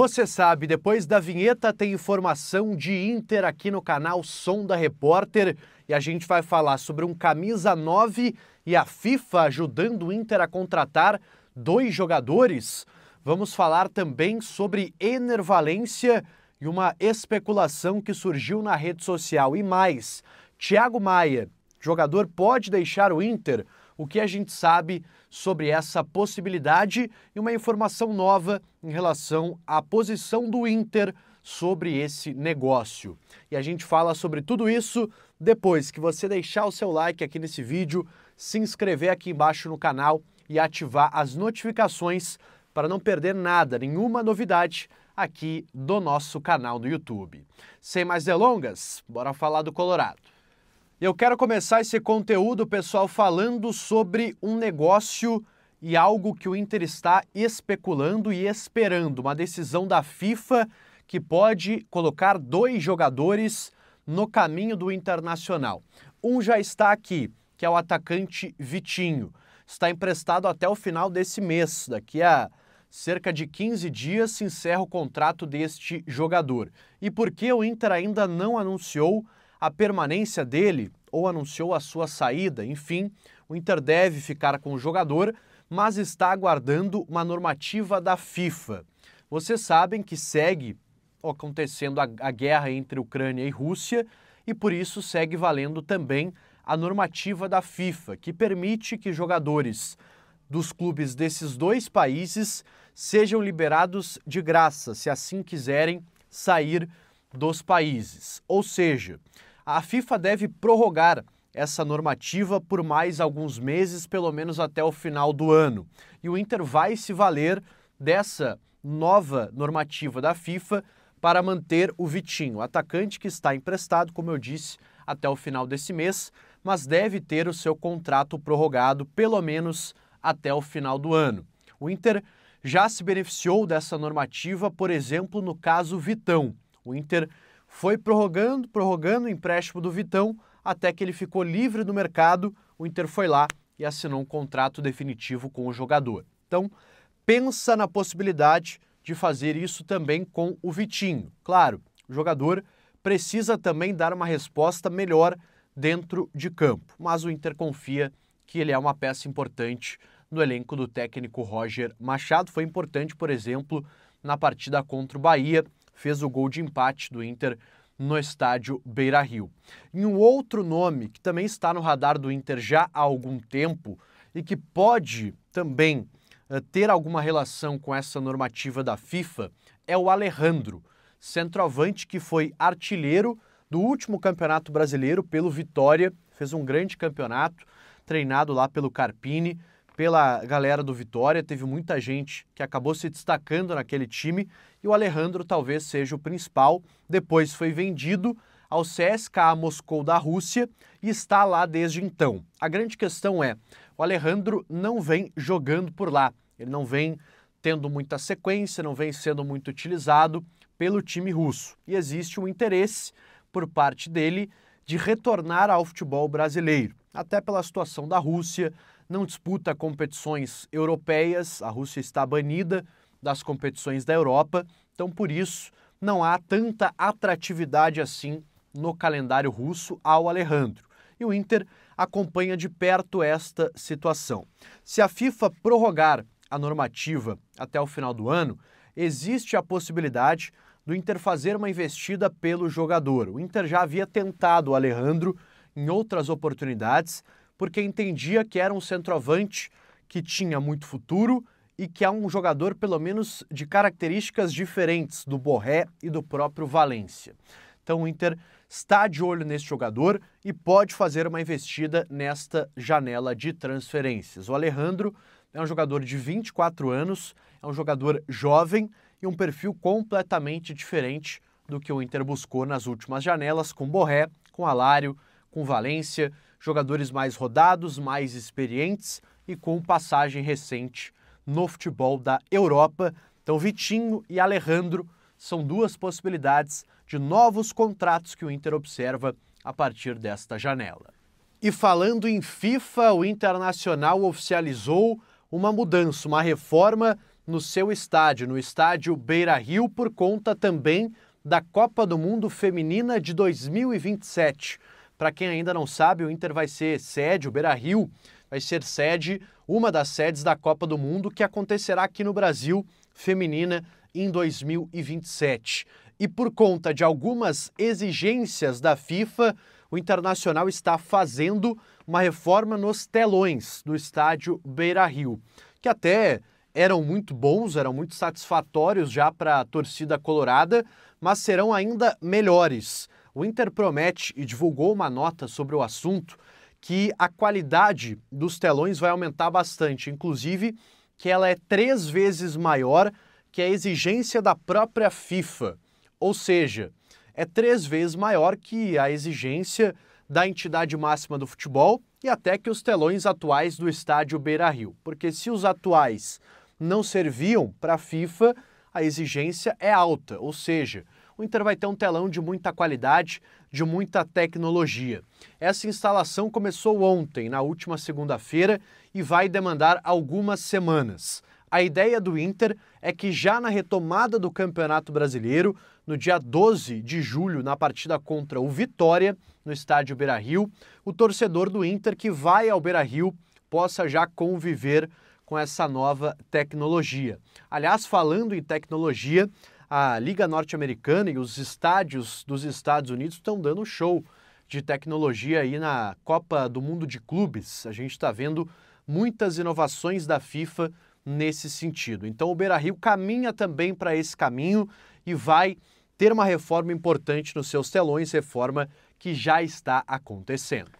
Você sabe, depois da vinheta tem informação de Inter aqui no canal Som da Repórter e a gente vai falar sobre um camisa 9 e a FIFA ajudando o Inter a contratar 2 jogadores. Vamos falar também sobre Ener Valencia e uma especulação que surgiu na rede social. E mais, Thiago Maia, jogador pode deixar o Inter? O que a gente sabe sobre essa possibilidade e uma informação nova em relação à posição do Inter sobre esse negócio. E a gente fala sobre tudo isso depois que você deixar o seu like aqui nesse vídeo, se inscrever aqui embaixo no canal e ativar as notificações para não perder nada, nenhuma novidade aqui do nosso canal do YouTube. Sem mais delongas, bora falar do Colorado. Eu quero começar esse conteúdo, pessoal, falando sobre um negócio e algo que o Inter está especulando e esperando, uma decisão da FIFA que pode colocar 2 jogadores no caminho do Internacional. Um já está aqui, que é o atacante Vitinho. Está emprestado até o final desse mês. Daqui a cerca de 15 dias se encerra o contrato deste jogador. E por que o Inter ainda não anunciou a permanência dele ou anunciou a sua saída? Enfim, o Inter deve ficar com o jogador, mas está aguardando uma normativa da FIFA. Vocês sabem que segue acontecendo a guerra entre Ucrânia e Rússia e por isso segue valendo também a normativa da FIFA, que permite que jogadores dos clubes desses 2 países sejam liberados de graça, se assim quiserem sair dos países. Ou seja, a FIFA deve prorrogar essa normativa por mais alguns meses, pelo menos até o final do ano. E o Inter vai se valer dessa nova normativa da FIFA para manter o Vitinho, atacante que está emprestado, como eu disse, até o final desse mês, mas deve ter o seu contrato prorrogado pelo menos até o final do ano. O Inter já se beneficiou dessa normativa, por exemplo, no caso Vitão. O Inter foi prorrogando o empréstimo do Vitão até que ele ficou livre no mercado. O Inter foi lá e assinou um contrato definitivo com o jogador. Então, pensa na possibilidade de fazer isso também com o Vitinho. Claro, o jogador precisa também dar uma resposta melhor dentro de campo, mas o Inter confia que ele é uma peça importante no elenco do técnico Roger Machado. Foi importante, por exemplo, na partida contra o Bahia, fez o gol de empate do Inter no estádio Beira-Rio. E um outro nome que também está no radar do Inter já há algum tempo e que pode também ter alguma relação com essa normativa da FIFA é o Alejandro, centroavante que foi artilheiro do último Campeonato Brasileiro pelo Vitória, fez um grande campeonato, treinado lá pelo Carpini, pela galera do Vitória, teve muita gente que acabou se destacando naquele time e o Alejandro talvez seja o principal. Depois foi vendido ao CSKA Moscou da Rússia e está lá desde então. A grande questão é, o Alejandro não vem jogando por lá, ele não vem tendo muita sequência, não vem sendo muito utilizado pelo time russo. E existe um interesse por parte dele de retornar ao futebol brasileiro, até pela situação da Rússia, não disputa competições europeias, a Rússia está banida das competições da Europa, então por isso não há tanta atratividade assim no calendário russo ao Alejandro. E o Inter acompanha de perto esta situação. Se a FIFA prorrogar a normativa até o final do ano, existe a possibilidade do Inter fazer uma investida pelo jogador. O Inter já havia tentado o Alejandro em outras oportunidades, porque entendia que era um centroavante que tinha muito futuro e que é um jogador, pelo menos, de características diferentes do Borré e do próprio Valencia. Então o Inter está de olho nesse jogador e pode fazer uma investida nesta janela de transferências. O Alejandro é um jogador de 24 anos, é um jogador jovem e um perfil completamente diferente do que o Inter buscou nas últimas janelas, com Borré, com Alário, com Valencia, jogadores mais rodados, mais experientes e com passagem recente no futebol da Europa. Então Vitinho e Alejandro são 2 possibilidades de novos contratos que o Inter observa a partir desta janela. E falando em FIFA, o Internacional oficializou uma mudança, uma reforma no seu estádio, no estádio Beira-Rio, por conta também da Copa do Mundo Feminina de 2027. Para quem ainda não sabe, o Inter vai ser sede, o Beira-Rio vai ser sede, uma das sedes da Copa do Mundo que acontecerá aqui no Brasil, feminina, em 2027. E por conta de algumas exigências da FIFA, o Internacional está fazendo uma reforma nos telões do estádio Beira-Rio, que até eram muito bons, eram muito satisfatórios já para a torcida colorada, mas serão ainda melhores. O Inter promete e divulgou uma nota sobre o assunto que a qualidade dos telões vai aumentar bastante, inclusive que ela é 3 vezes maior que a exigência da própria FIFA, ou seja, é 3 vezes maior que a exigência da entidade máxima do futebol e até que os telões atuais do estádio Beira-Rio, porque se os atuais não serviam para a FIFA, a exigência é alta, ou seja, o Inter vai ter um telão de muita qualidade, de muita tecnologia. Essa instalação começou ontem, na última segunda-feira, e vai demandar algumas semanas. A ideia do Inter é que já na retomada do Campeonato Brasileiro, no dia 12 de julho, na partida contra o Vitória, no estádio Beira-Rio, o torcedor do Inter que vai ao Beira-Rio possa já conviver com essa nova tecnologia. Aliás, falando em tecnologia, a Liga Norte-Americana e os estádios dos Estados Unidos estão dando show de tecnologia aí na Copa do Mundo de Clubes. A gente está vendo muitas inovações da FIFA nesse sentido. Então o Beira-Rio caminha também para esse caminho e vai ter uma reforma importante nos seus telões, reforma que já está acontecendo.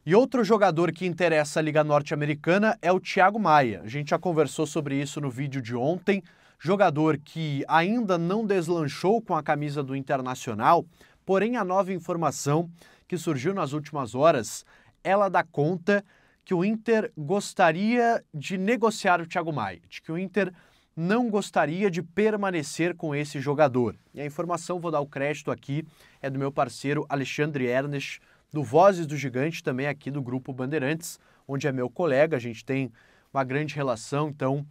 E outro jogador que interessa a Liga Norte-Americana é o Thiago Maia. A gente já conversou sobre isso no vídeo de ontem. Jogador que ainda não deslanchou com a camisa do Internacional, porém a nova informação que surgiu nas últimas horas, ela dá conta que o Inter gostaria de negociar o Thiago Maia, de que o Inter não gostaria de permanecer com esse jogador. E a informação, vou dar o crédito aqui, é do meu parceiro Alexandre Ernest, do Vozes do Gigante, também aqui do Grupo Bandeirantes, onde é meu colega, a gente tem uma grande relação, então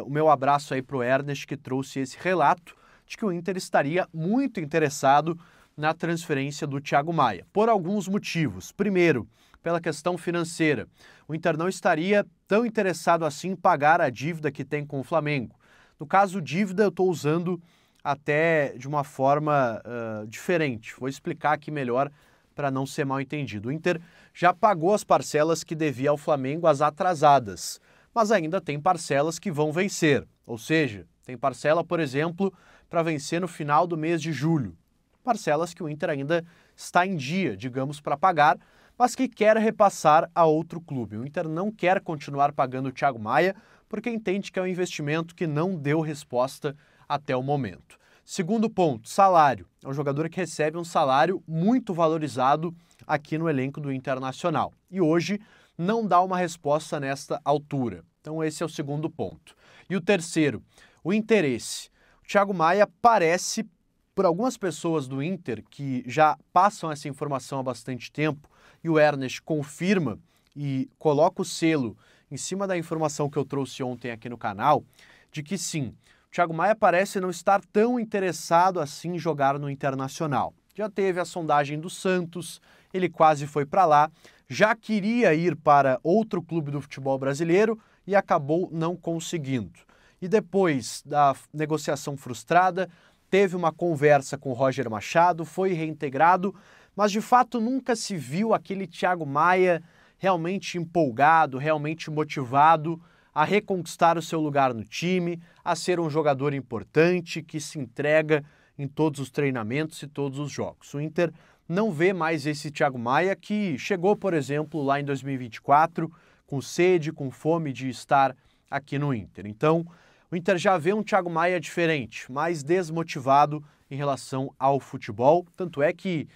o meu abraço aí para o Ernest, que trouxe esse relato de que o Inter estaria muito interessado na transferência do Thiago Maia, por alguns motivos. Primeiro, pela questão financeira. O Inter não estaria tão interessado assim em pagar a dívida que tem com o Flamengo. No caso, dívida eu estou usando até de uma forma diferente. Vou explicar aqui melhor para não ser mal entendido. O Inter já pagou as parcelas que devia ao Flamengo, as atrasadas, mas ainda tem parcelas que vão vencer. Ou seja, tem parcela, por exemplo, para vencer no final do mês de julho. Parcelas que o Inter ainda está em dia, digamos, para pagar, mas que quer repassar a outro clube. O Inter não quer continuar pagando o Thiago Maia porque entende que é um investimento que não deu resposta até o momento. Segundo ponto, salário. É um jogador que recebe um salário muito valorizado aqui no elenco do Internacional. E hoje não dá uma resposta nesta altura. Então esse é o segundo ponto. E o terceiro, o interesse. O Thiago Maia parece, por algumas pessoas do Inter que já passam essa informação há bastante tempo, e o Ernest confirma e coloca o selo em cima da informação que eu trouxe ontem aqui no canal, de que sim, o Thiago Maia parece não estar tão interessado assim em jogar no Internacional. Já teve a sondagem do Santos, ele quase foi para lá, já queria ir para outro clube do futebol brasileiro e acabou não conseguindo. E depois da negociação frustrada, teve uma conversa com o Roger Machado, foi reintegrado, mas de fato nunca se viu aquele Thiago Maia realmente empolgado, realmente motivado a reconquistar o seu lugar no time, a ser um jogador importante que se entrega em todos os treinamentos e todos os jogos. O Inter não vê mais esse Thiago Maia que chegou, por exemplo, lá em 2024, com sede, com fome de estar aqui no Inter. Então, o Inter já vê um Thiago Maia diferente, mais desmotivado em relação ao futebol. Tanto é que,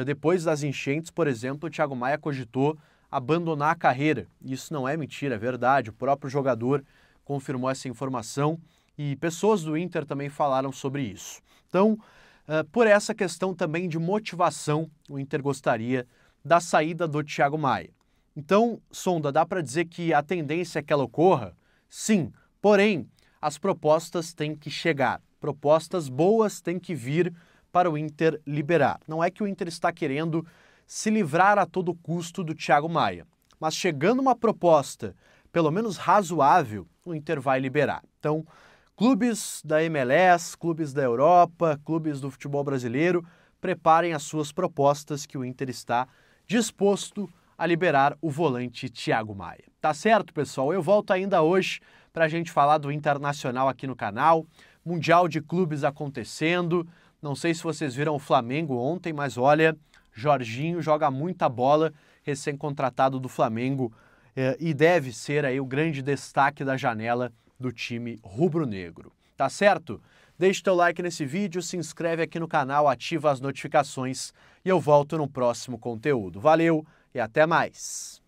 depois das enchentes, por exemplo, o Thiago Maia cogitou abandonar a carreira. Isso não é mentira, é verdade. O próprio jogador confirmou essa informação e pessoas do Inter também falaram sobre isso. Então, por essa questão também de motivação, o Inter gostaria da saída do Thiago Maia. Então, Sonda, dá para dizer que a tendência é que ela ocorra? Sim, porém, as propostas têm que chegar, propostas boas têm que vir para o Inter liberar. Não é que o Inter está querendo se livrar a todo custo do Thiago Maia, mas chegando uma proposta, pelo menos razoável, o Inter vai liberar. Então, clubes da MLS, clubes da Europa, clubes do futebol brasileiro, preparem as suas propostas que o Inter está disposto a liberar o volante Thiago Maia. Tá certo, pessoal? Eu volto ainda hoje para a gente falar do Internacional aqui no canal, Mundial de Clubes acontecendo. Não sei se vocês viram o Flamengo ontem, mas olha, Jorginho joga muita bola, recém-contratado do Flamengo, e deve ser aí o grande destaque da janela do time rubro-negro. Tá certo? Deixe teu like nesse vídeo, se inscreve aqui no canal, ativa as notificações e eu volto no próximo conteúdo. Valeu e até mais!